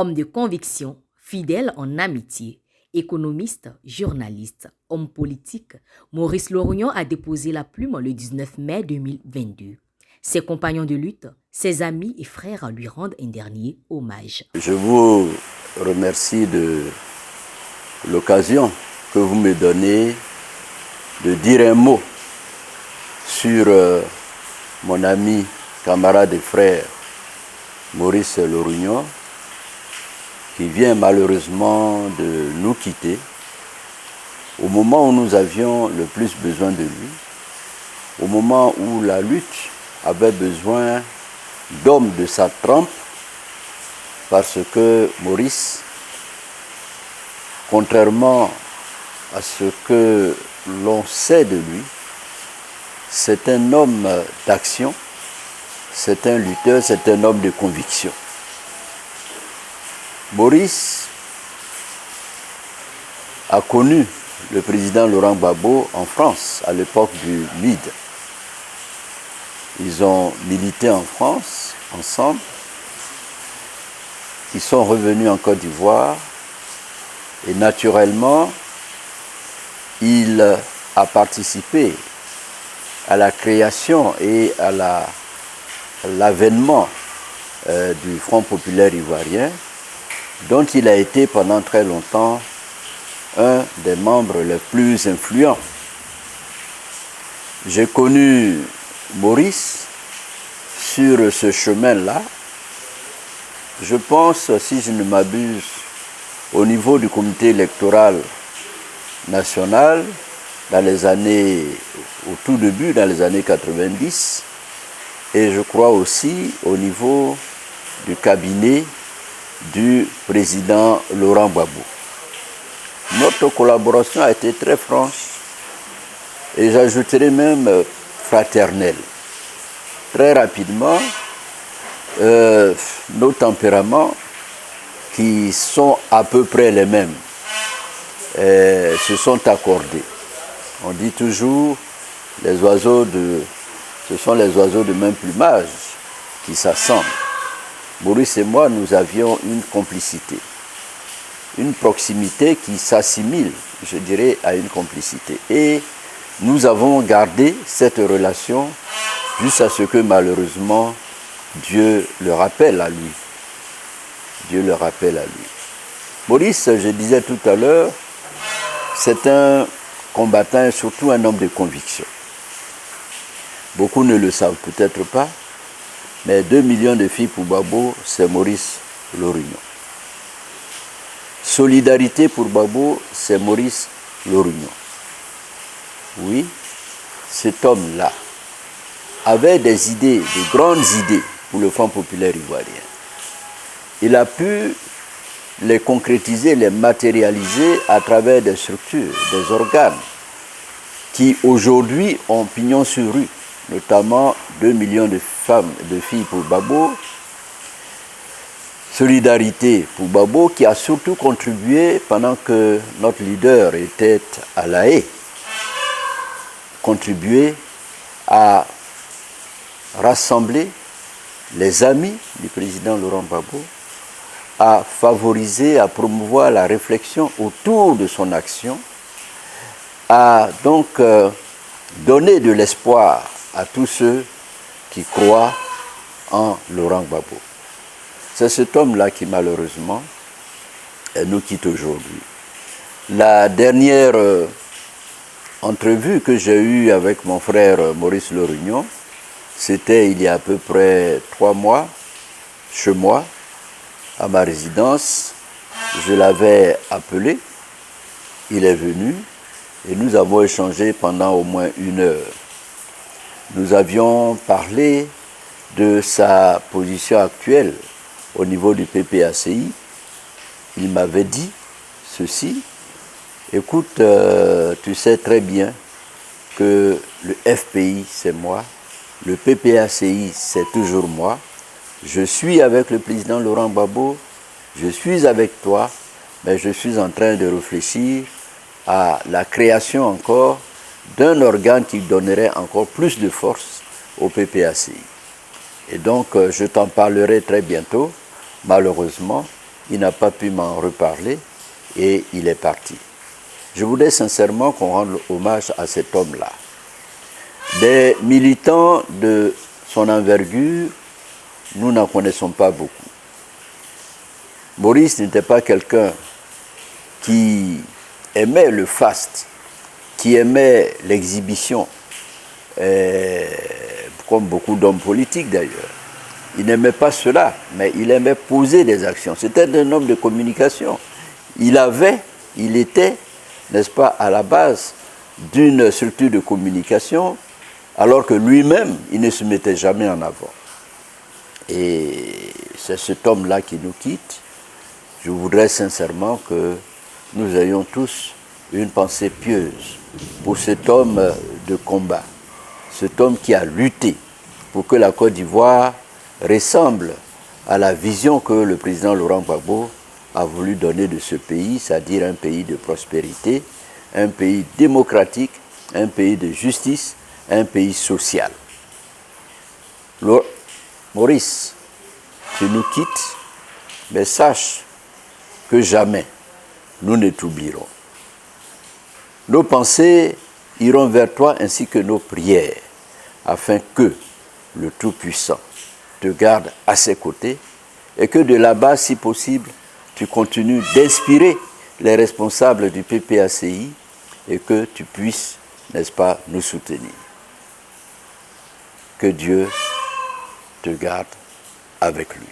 Homme de conviction, fidèle en amitié, économiste, journaliste, homme politique, Maurice Lorignon a déposé la plume le 19 mai 2022. Ses compagnons de lutte, ses amis et frères lui rendent un dernier hommage. Je vous remercie de l'occasion que vous me donnez de dire un mot sur mon ami, camarade et frère Maurice Lorignon, qui vient malheureusement de nous quitter au moment où nous avions le plus besoin de lui, au moment où la lutte avait besoin d'hommes de sa trempe, parce que Maurice, contrairement à ce que l'on sait de lui, c'est un homme d'action, c'est un lutteur, c'est un homme de conviction. Maurice a connu le président Laurent Gbagbo en France, à l'époque du MID. Ils ont milité en France, ensemble. Ils sont revenus en Côte d'Ivoire. Et naturellement, il a participé à la création et à l'avènement du Front populaire ivoirien, dont il a été pendant très longtemps un des membres les plus influents. J'ai connu Maurice sur ce chemin-là. Je pense, si je ne m'abuse, au niveau du comité électoral national, dans les années, au tout début, dans les années 90, et je crois aussi au niveau du cabinet du président Laurent Gbagbo. Notre collaboration a été très franche et j'ajouterai même fraternelle. Très rapidement, nos tempéraments, qui sont à peu près les mêmes, se sont accordés. On dit toujours, ce sont les oiseaux de même plumage qui s'assemblent. Maurice et moi, nous avions une complicité, une proximité qui s'assimile, je dirais, à une complicité. Et nous avons gardé cette relation jusqu'à ce que malheureusement, Dieu le rappelle à lui. Dieu le rappelle à lui. Maurice, je disais tout à l'heure, c'est un combattant et surtout un homme de conviction. Beaucoup ne le savent peut-être pas, mais 2 millions de filles pour Gbagbo, c'est Maurice Lorignon. Solidarité pour Gbagbo, c'est Maurice Lorignon. Oui, cet homme-là avait des idées, de grandes idées pour le Front populaire ivoirien. Il a pu les concrétiser, les matérialiser à travers des structures, des organes qui aujourd'hui ont pignon sur rue, notamment 2 millions de femmes, de filles pour Gbagbo, Solidarité pour Gbagbo, qui a surtout contribué pendant que notre leader était à La Haye, contribué à rassembler les amis du président Laurent Gbagbo, à favoriser, à promouvoir la réflexion autour de son action, à donc donner de l'espoir à tous ceux qui croient en Laurent Gbagbo. C'est cet homme-là qui malheureusement nous quitte aujourd'hui. La dernière entrevue que j'ai eue avec mon frère Maurice Lorignon, c'était il y a à peu près 3 mois, chez moi, à ma résidence. Je l'avais appelé, il est venu et nous avons échangé pendant au moins 1 heure. Nous avions parlé de sa position actuelle au niveau du PPACI. Il m'avait dit ceci: écoute, tu sais très bien que le FPI c'est moi, le PPACI c'est toujours moi, je suis avec le président Laurent Gbagbo, je suis avec toi, mais je suis en train de réfléchir à la création encore d'un organe qui donnerait encore plus de force au PPACI. Et donc, je t'en parlerai très bientôt. Malheureusement, il n'a pas pu m'en reparler et il est parti. Je voudrais sincèrement qu'on rende hommage à cet homme-là. Des militants de son envergure, nous n'en connaissons pas beaucoup. Maurice n'était pas quelqu'un qui aimait le faste, qui aimait l'exhibition, comme beaucoup d'hommes politiques d'ailleurs. Il n'aimait pas cela, mais il aimait poser des actions. C'était un homme de communication. Il était, n'est-ce pas, à la base d'une structure de communication, alors que lui-même, il ne se mettait jamais en avant. Et c'est cet homme-là qui nous quitte. Je voudrais sincèrement que nous ayons tous une pensée pieuse pour cet homme de combat, cet homme qui a lutté pour que la Côte d'Ivoire ressemble à la vision que le président Laurent Gbagbo a voulu donner de ce pays, c'est-à-dire un pays de prospérité, un pays démocratique, un pays de justice, un pays social. Maurice, tu nous quittes, mais sache que jamais nous ne t'oublierons. Nos pensées iront vers toi ainsi que nos prières, afin que le Tout-Puissant te garde à ses côtés et que de là-bas, si possible, tu continues d'inspirer les responsables du PPACI et que tu puisses, n'est-ce pas, nous soutenir. Que Dieu te garde avec lui.